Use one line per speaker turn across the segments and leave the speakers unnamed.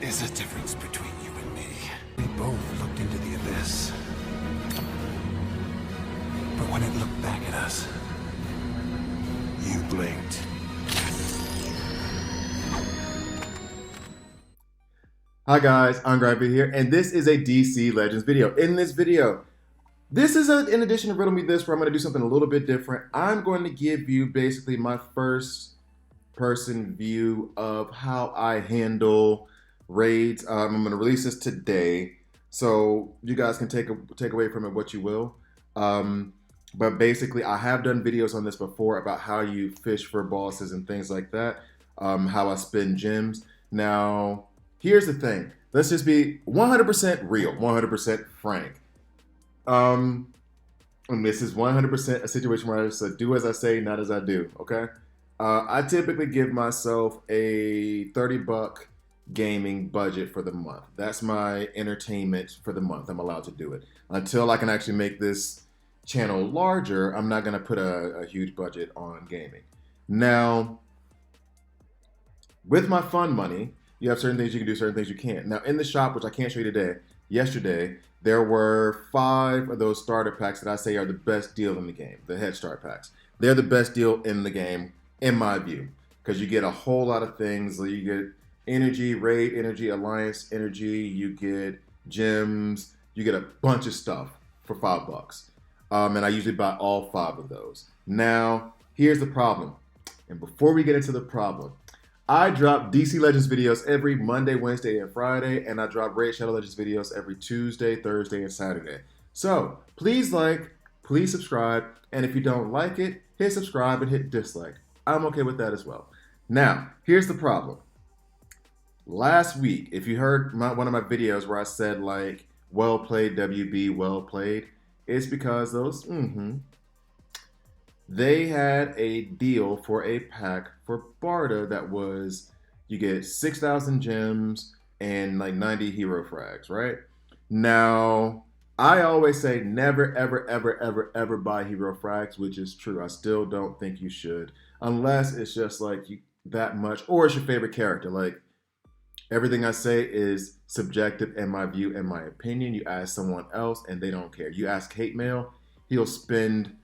is a difference between you and me. We both looked into the abyss. But when it looked back at us, you blinked.
Hi guys, I'm Gravity here, and this is a DC Legends video. In this video, this is in addition to Riddle Me This, where I'm going to do something a little bit different. I'm going to give you basically my first person view of how I handle raids. I'm going to release this today, so you guys can take away from it what you will. But basically, I have done videos on this before about how you fish for bosses and things like that, how I spend gems. Now, here's the thing. Let's just be 100% real, 100% frank. And this is 100% a situation where I just do as I say, not as I do, okay? I typically give myself a $30 gaming budget for the month. That's my entertainment for the month. I'm allowed to do it. Until I can actually make this channel larger, I'm not gonna put a huge budget on gaming. Now, with my fun money, you have certain things you can do, certain things you can't. Now, in the shop, which I can't show you today, yesterday, there were 5 of those starter packs that I say are the best deal in the game, the head start packs. They're the best deal in the game, in my view, because you get a whole lot of things. You get energy, raid energy, alliance energy, you get gems, you get a bunch of stuff for $5. And I usually buy all 5 of those. Now, here's the problem. And before we get into the problem, I drop DC Legends videos every Monday, Wednesday, and Friday, and I drop Raid Shadow Legends videos every Tuesday, Thursday, and Saturday. So, please like, please subscribe, and if you don't like it, hit subscribe and hit dislike. I'm okay with that as well. Now, here's the problem. Last week, if you heard one of my videos where I said, like, well played, WB, well played, it's because those, they had a deal for a pack for Barda that was, you get 6,000 gems and like 90 hero frags, right? Now, I always say never, ever, ever, ever, ever buy hero frags, which is true. I still don't think you should, unless it's just like that much, or it's your favorite character. Like, everything I say is subjective in my view and my opinion. You ask someone else and they don't care. You ask Hate Mail, he'll spend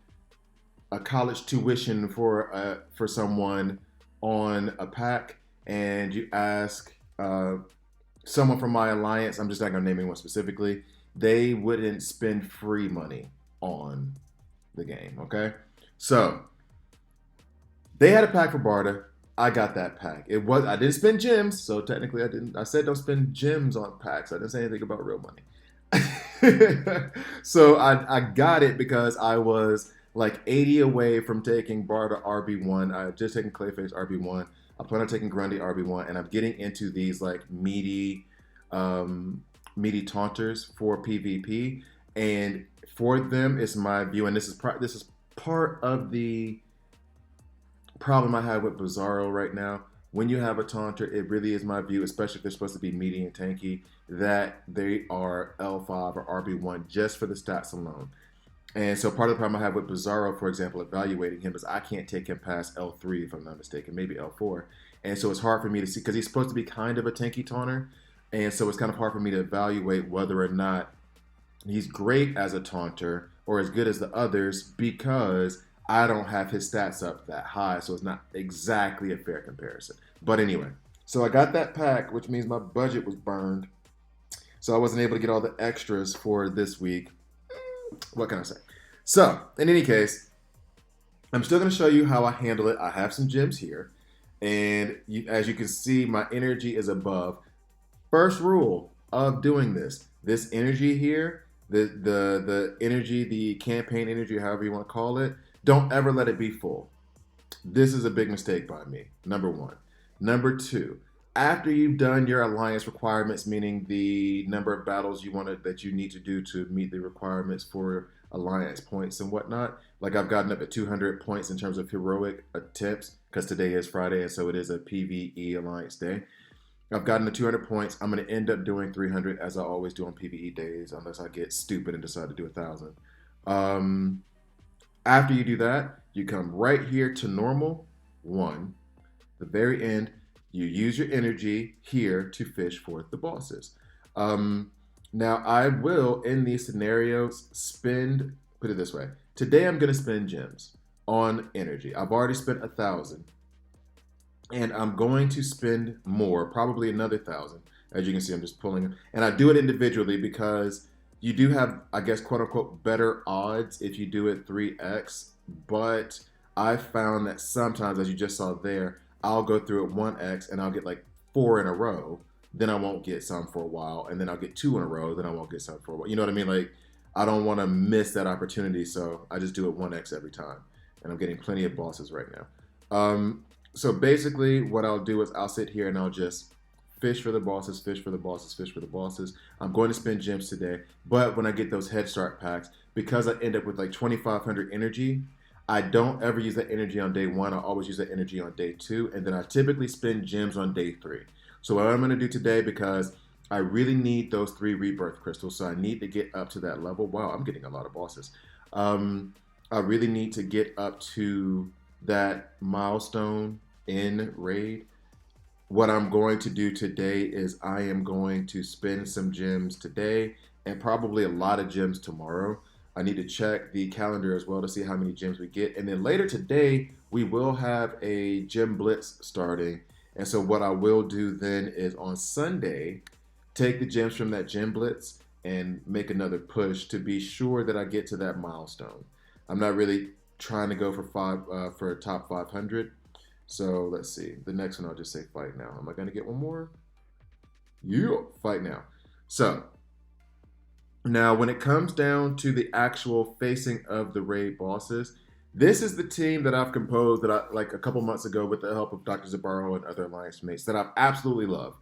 a college tuition for someone on a pack, and you ask someone from my alliance, I'm just not gonna name anyone specifically, they wouldn't spend free money on the game, okay? So, they had a pack for Barda. I got that pack. I didn't spend gems, so technically I didn't. I said don't spend gems on packs. I didn't say anything about real money. So I got it because I was like 80 away from taking Barda RB1. I had just taken Clayface RB1. I plan on taking Grundy RB1, and I'm getting into these like meaty taunters for PvP. And for them, it's my view, and this is part of the problem I have with Bizarro right now. When you have a taunter, it really is my view, especially if they're supposed to be meaty and tanky, that they are L5 or RB1 just for the stats alone. And so part of the problem I have with Bizarro, for example, evaluating him, is I can't take him past L3 if I'm not mistaken, maybe L4. And so it's hard for me to see, because he's supposed to be kind of a tanky taunter, and so it's kind of hard for me to evaluate whether or not he's great as a taunter or as good as the others, because I don't have his stats up that high, so it's not exactly a fair comparison. But anyway, so I got that pack, which means my budget was burned. So I wasn't able to get all the extras for this week. What can I say? So, in any case, I'm still going to show you how I handle it. I have some gems here. And as you can see, my energy is above. First rule of doing this energy here, the energy, the campaign energy, however you want to call it, don't ever let it be full. This is a big mistake by me, number 1. Number 2, after you've done your alliance requirements, meaning the number of battles that you need to do to meet the requirements for alliance points and whatnot, like I've gotten up at 200 points in terms of heroic attempts, because today is Friday, and so it is a PvE alliance day. I've gotten to 200 points. I'm going to end up doing 300, as I always do on PvE days, unless I get stupid and decide to do 1,000. After you do that, you come right here to normal 1. The very end, You use your energy here to fish for the bosses. Now, I will, in these scenarios, put it this way. Today, I'm going to spend gems on energy. I've already spent 1,000. And I'm going to spend more, probably another 1,000. As you can see, I'm just pulling. And I do it individually because you do have, I guess, quote unquote, better odds if you do it 3x. But I found that sometimes, as you just saw there, I'll go through it 1x and I'll get like 4 in a row. Then I won't get some for a while. And then I'll get 2 in a row. Then I won't get some for a while. You know what I mean? Like, I don't want to miss that opportunity. So I just do it 1x every time. And I'm getting plenty of bosses right now. So basically what I'll do is I'll sit here and I'll just fish for the bosses, fish for the bosses, fish for the bosses. I'm going to spend gems today, but when I get those head start packs, because I end up with like 2,500 energy, I don't ever use that energy on day 1. I always use that energy on day 2, and then I typically spend gems on day 3. So what I'm going to do today, because I really need those 3 rebirth crystals, so I need to get up to that level. Wow, I'm getting a lot of bosses. I really need to get up to that milestone in raid. What I'm going to do today is I am going to spend some gems today and probably a lot of gems tomorrow. I need to check the calendar as well to see how many gems we get. And then later today, we will have a gem blitz starting. And so what I will do then is on Sunday, take the gems from that gem blitz and make another push to be sure that I get to that milestone. I'm not really trying to go for a top 500. So let's see. The next one I'll just say fight now. Am I going to get one more? Yeah, fight now. So now when it comes down to the actual facing of the raid bosses, this is the team that I've composed that I like a couple months ago with the help of Dr. Zabaro and other alliance mates that I've absolutely loved.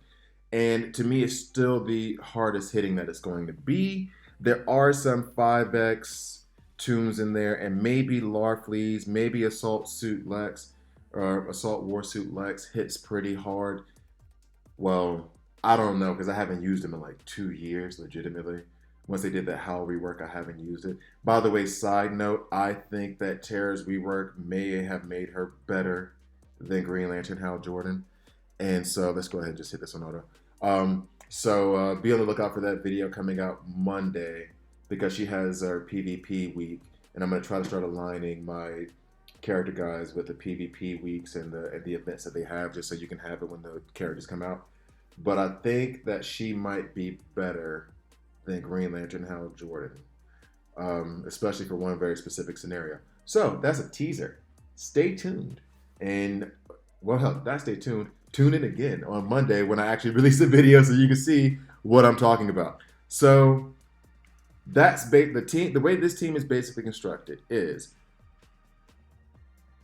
And to me, it's still the hardest hitting that it's going to be. There are some 5x toons in there and maybe Larfleeze, maybe Assault Suit Lex. Or Assault Warsuit Lex hits pretty hard. Well, I don't know because I haven't used him in like 2 years, legitimately. Once they did that Howl rework, I haven't used it. By the way, side note, I think that Tara's rework may have made her better than Green Lantern Hal Jordan. And so let's go ahead and just hit this on auto. So be on the lookout for that video coming out Monday because she has our PvP week. And I'm going to try to start aligning my character guys with the PvP weeks and the events that they have just so you can have it when the characters come out. But I think that she might be better than Green Lantern Hal Jordan, especially for one very specific scenario. So that's a teaser. Stay tuned. And, well, not stay tuned. Tune in again on Monday when I actually release the video so you can see what I'm talking about. So that's the way this team is basically constructed is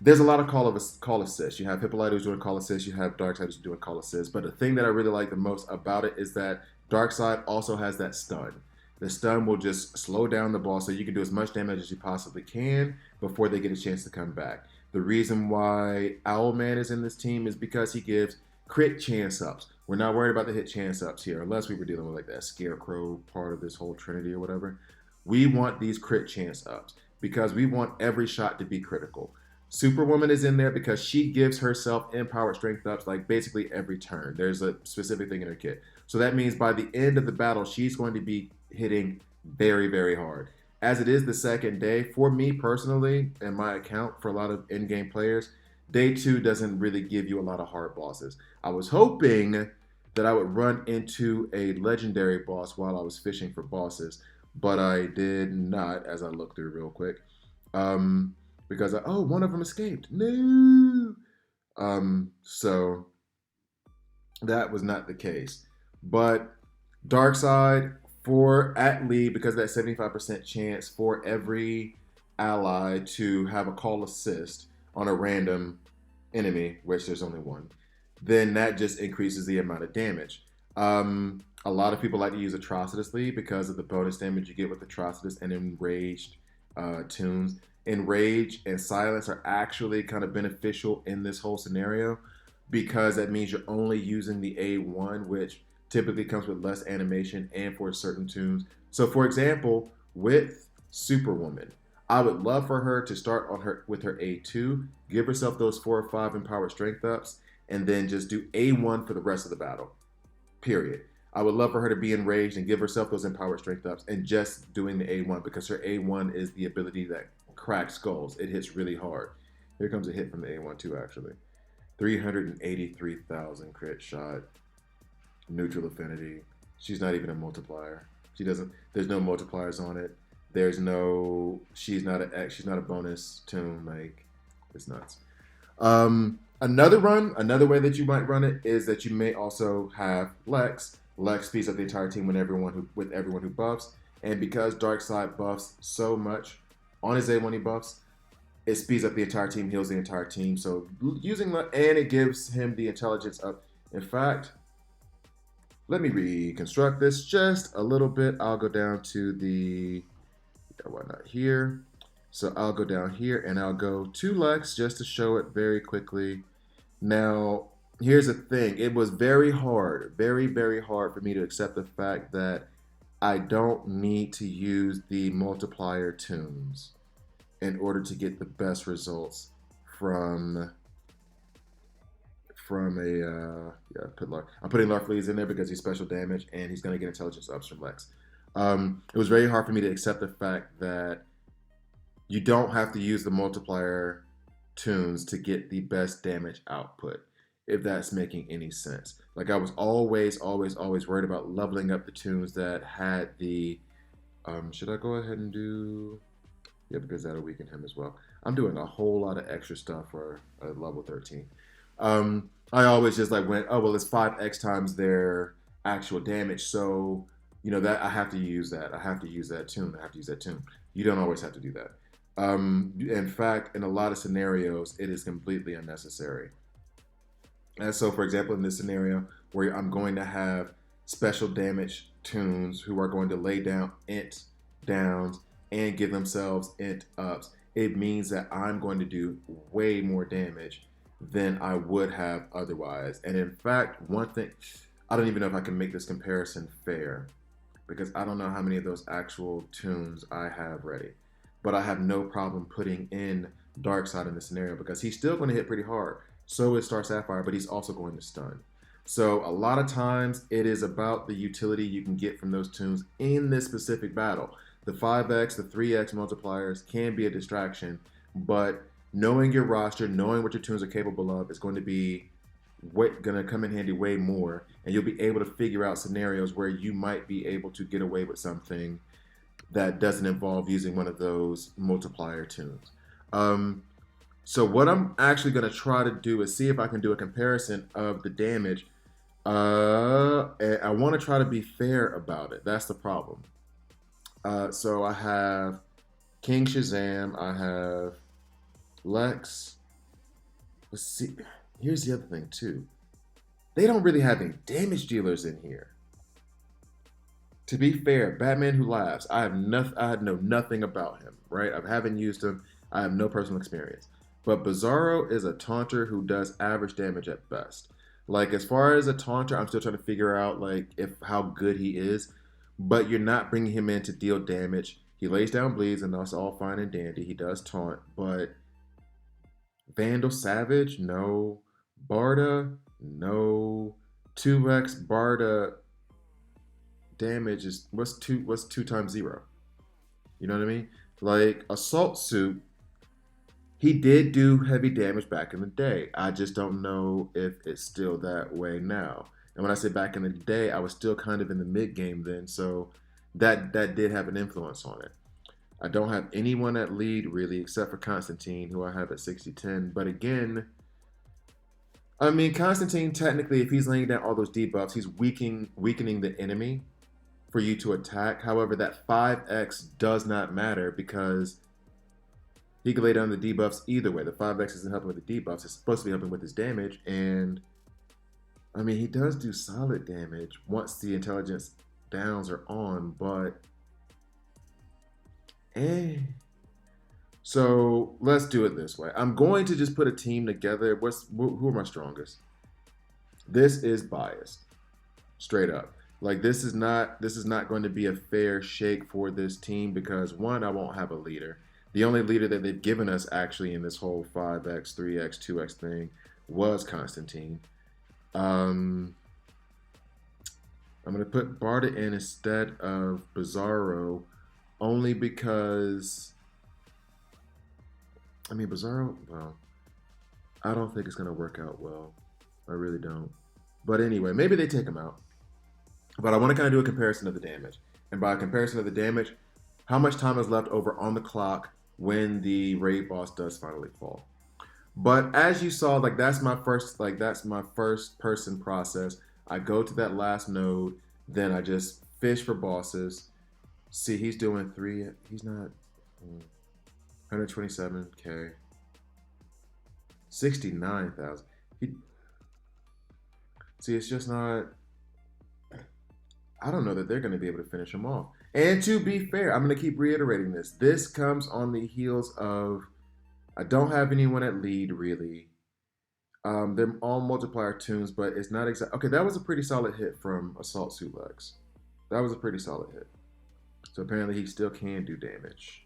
there's a lot of call assist. You have Hippolyta who's doing call assist. You have Darkseid who's doing call assist. But the thing that I really like the most about it is that Darkseid also has that stun. The stun will just slow down the boss so you can do as much damage as you possibly can before they get a chance to come back. The reason why Owlman is in this team is because he gives crit chance ups. We're not worried about the hit chance ups here unless we were dealing with like that scarecrow part of this whole trinity or whatever. We want these crit chance ups because we want every shot to be critical. Superwoman is in there because she gives herself empowered strength ups like basically every turn. There's a specific thing in her kit. So that means by the end of the battle, she's going to be hitting very, very hard. As it is the second day, for me personally, and my account for a lot of in-game players, day 2 doesn't really give you a lot of hard bosses. I was hoping that I would run into a legendary boss while I was fishing for bosses, but I did not as I looked through real quick. Because one of them escaped. No. So that was not the case. But Darkseid for at lead because of that 75% chance for every ally to have a call assist on a random enemy, which there's only one, then that just increases the amount of damage. A lot of people like to use Atrocitus Lead because of the bonus damage you get with Atrocitus and Enraged toons. Enrage and Silence are actually kind of beneficial in this whole scenario because that means you're only using the A1, which typically comes with less animation and for certain toons. So for example, with Superwoman, I would love for her to start with her A2, give herself those 4 or 5 empowered strength ups, and then just do A1 for the rest of the battle. Period. I would love for her to be enraged and give herself those empowered strength ups and just doing the A1 because her A1 is the ability that cracks skulls. It hits really hard. Here comes a hit from the A1 too, actually. 383,000 crit shot. Neutral affinity. She's not even a multiplier. She doesn't. There's no multipliers on it. There's no. She's not a X. She's not a bonus toon. Like, it's nuts. Another way that you might run it is that you may also have Lex. Lex speeds up the entire team with everyone who buffs, and because Darkseid buffs so much on his A1 he buffs, it speeds up the entire team, heals the entire team. So using that, and it gives him the intelligence up. In fact, let me reconstruct this just a little bit. I'll go down to the, why not here? So I'll go down here and I'll go to Lex just to show it very quickly. Now, here's the thing. It was very hard, very, very hard for me to accept the fact that I don't need to use the multiplier toons in order to get the best results from a, I'm putting Larfleeze in there because he's special damage and he's going to get intelligence ups from Lex. It was very hard for me to accept the fact that you don't have to use the multiplier toons to get the best damage output, if that's making any sense. Like, I was always worried about leveling up the toons that had the, should I go ahead and do, yeah, because that'll weaken him as well. I'm doing a whole lot of extra stuff for level 13. I always just like went, oh, well, it's 5x times their actual damage. So, you know, that I have to use that. I have to use that toon. I have to use that toon. You don't always have to do that. In fact, in a lot of scenarios, it is completely unnecessary. And so, for example, in this scenario where I'm going to have special damage toons who are going to lay down int downs and give themselves int ups, it means that I'm going to do way more damage than I would have otherwise. And in fact, one thing, I don't even know if I can make this comparison fair because I don't know how many of those actual toons I have ready. But I have no problem putting in Darkseid in this scenario because he's still going to hit pretty hard. So is Star Sapphire, but he's also going to stun. So a lot of times it is about the utility you can get from those toons in this specific battle. The 5x, the 3x multipliers can be a distraction, but knowing your roster, knowing what your toons are capable of is going to come in handy way more, and you'll be able to figure out scenarios where you might be able to get away with something that doesn't involve using one of those multiplier toons. So what I'm actually going to try to do is see if I can do a comparison of the damage. And I want to try to be fair about it. That's the problem. So I have King Shazam. I have Lex. Let's see. Here's the other thing too. They don't really have any damage dealers in here. To be fair, Batman Who Laughs, I know nothing about him, right? I haven't used him. I have no personal experience. But Bizarro is a taunter who does average damage at best. Like, as far as a taunter, I'm still trying to figure out like how good he is. But you're not bringing him in to deal damage. He lays down bleeds, and that's all fine and dandy. He does taunt, but Vandal Savage, no. Barda, no. 2x Barda damage is what's two times 0. You know what I mean? Like, Assault Suit, he did do heavy damage back in the day. I just don't know if it's still that way now. And when I say back in the day, I was still kind of in the mid game then, so that did have an influence on it. I don't have anyone at lead really except for Constantine, who I have at 60-10. But again, I mean, Constantine, technically, if he's laying down all those debuffs, he's weakening the enemy for you to attack. However, that 5x does not matter because he can lay down the debuffs either way. The 5x isn't helping with the debuffs. It's supposed to be helping with his damage. And, I mean, he does do solid damage once the intelligence downs are on, but So let's do it this way. I'm going to just put a team together. Who are my strongest? This is biased, straight up. Like, this is not going to be a fair shake for this team because, one, I won't have a leader. The only leader that they've given us actually in this whole 5x, 3x, 2x thing was Constantine. I'm going to put Barda in instead of Bizarro, only because, I mean, Bizarro, well, I don't think it's going to work out well. I really don't. But anyway, maybe they take him out. But I want to kind of do a comparison of the damage. And by comparison of the damage, how much time is left over on the clock when the raid boss does finally fall. But as you saw, like that's my first person process. I go to that last node, then I just fish for bosses. See, he's doing he's not 127k. 69,000. See, it's just not. I don't know that they're going to be able to finish him off. And to be fair, I'm going to keep reiterating this. This comes on the heels of I don't have anyone at lead really. They're all multiplier toons, but it's not exact. Okay, that was a pretty solid hit from Assault Suit Lex. That was a pretty solid hit. So apparently he still can do damage.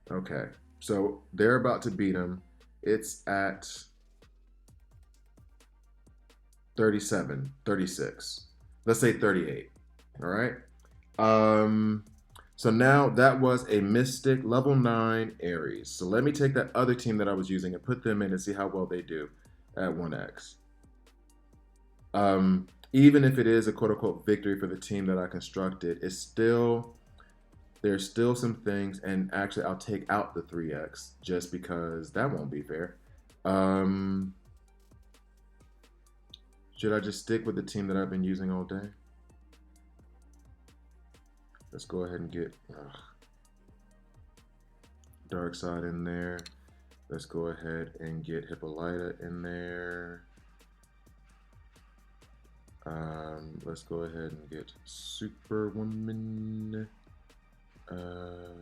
Okay, so they're about to beat him. It's at 37, 36. Let's say 38. All right. So now that was a Mystic level 9 Ares. So let me take that other team that I was using and put them in and see how well they do at 1x. Even if it is a quote-unquote victory for the team that I constructed, it's still, there's still some things, and actually I'll take out the 3x just because that won't be fair. Should I just stick with the team that I've been using all day? Let's go ahead and get Dark Side in there. Let's go ahead and get Hippolyta in there. Let's go ahead and get Superwoman. And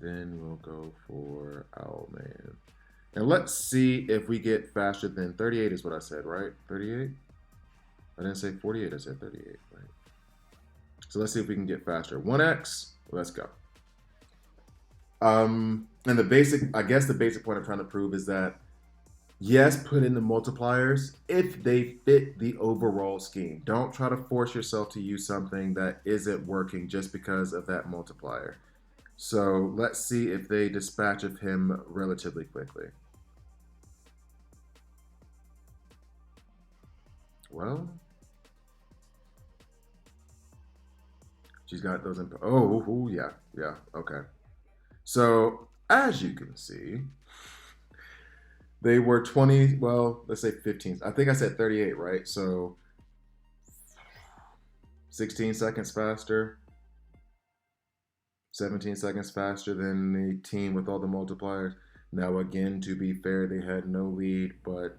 then we'll go for Owlman. And let's see if we get faster than 38 is what I said, right? 38? I didn't say 48, I said 38, right? So let's see if we can get faster. 1x, let's go. And the basic, I guess the basic point I'm trying to prove is that, yes, put in the multipliers if they fit the overall scheme. Don't try to force yourself to use something that isn't working just because of that multiplier. So let's see if they dispatch of him relatively quickly. Well, she's got those in. Oh, yeah, okay. So as you can see, they were 20, well, let's say 15. I think I said 38, right? So 16 seconds faster, 17 seconds faster than the team with all the multipliers. Now, again, to be fair, they had no lead, but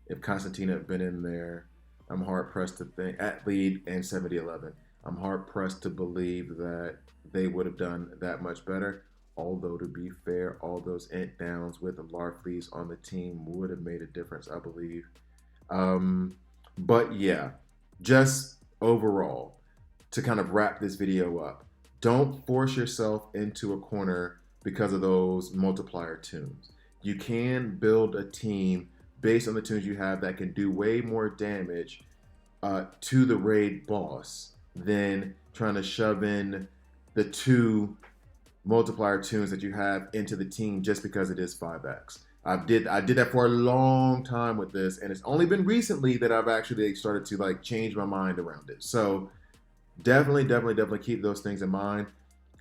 if Constantine had been in there, I'm hard-pressed to think, at lead and 70-11, I'm hard-pressed to believe that they would have done that much better. Although, to be fair, all those int downs with the Larfleeze on the team would have made a difference, I believe. But yeah, just overall, to kind of wrap this video up, don't force yourself into a corner because of those multiplier toons. You can build a team based on the toons you have that can do way more damage to the raid boss than trying to shove in the 2 multiplier toons that you have into the team just because it is 5x. I did that for a long time with this, and it's only been recently that I've actually started to like change my mind around it. So definitely keep those things in mind.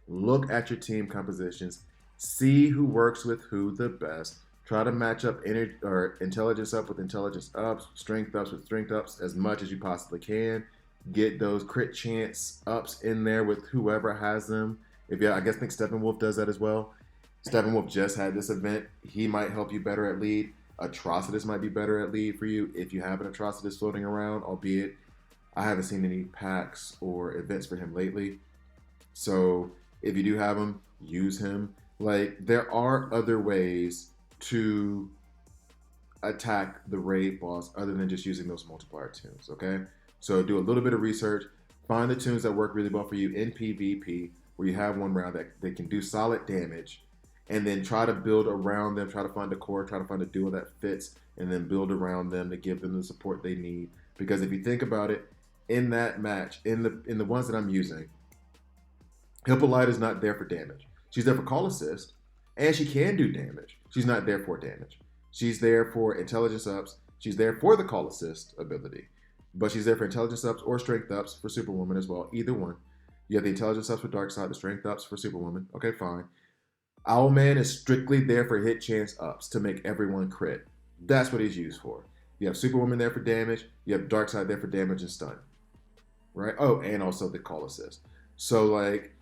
Look at your team compositions, see who works with who the best. Try to match up intelligence up with intelligence ups, strength ups with strength ups as much as you possibly can. Get those crit chance ups in there with whoever has them. I think Steppenwolf does that as well. Steppenwolf just had this event. He might help you better at lead. Atrocitus might be better at lead for you if you have an Atrocitus floating around, albeit I haven't seen any packs or events for him lately. So if you do have him, use him. Like, there are other ways to attack the raid boss other than just using those multiplier toons, okay? So do a little bit of research. Find the toons that work really well for you in PvP. where you have one round that they can do solid damage, and then try to build around them, try to find a core, try to find a duo that fits, and then build around them to give them the support they need. Because if you think about it, in that match, in the ones that I'm using, Hippolyta is not there for damage. She's there for call assist, and she can do damage. She's not there for damage. She's there for intelligence ups. She's there for the call assist ability, but she's there for intelligence ups or strength ups for Superwoman as well. Either one. You have the intelligence ups for Darkseid, the strength ups for Superwoman. Okay, fine. Owlman is strictly there for hit chance ups to make everyone crit. That's what he's used for. You have Superwoman there for damage. You have Darkseid there for damage and stun. Right? Oh, and also the call assist. So, like,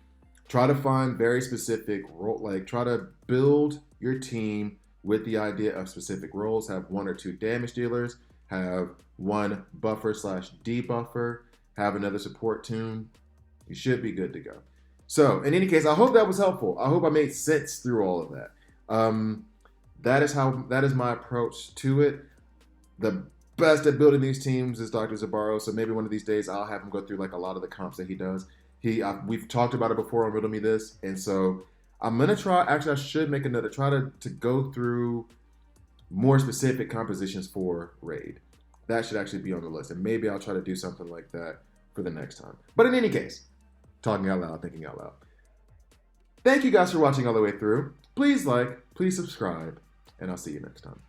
try to find very specific role. Like, try to build your team with the idea of specific roles. Have 1 or 2 damage dealers. Have 1 buffer / debuffer. Have another support toon. You should be good to go. So, in any case, I hope that was helpful. I hope I made sense through all of that. That is my approach to it. The best at building these teams is Dr. Zabaro, so maybe one of these days I'll have him go through like a lot of the comps that he does. We've talked about it before on Riddle Me This, and so I'm gonna try. Actually, I should make another try to go through more specific compositions for Raid. That should actually be on the list, and maybe I'll try to do something like that for the next time. But in any case, talking out loud, thinking out loud. Thank you guys for watching all the way through. Please like, please subscribe, and I'll see you next time.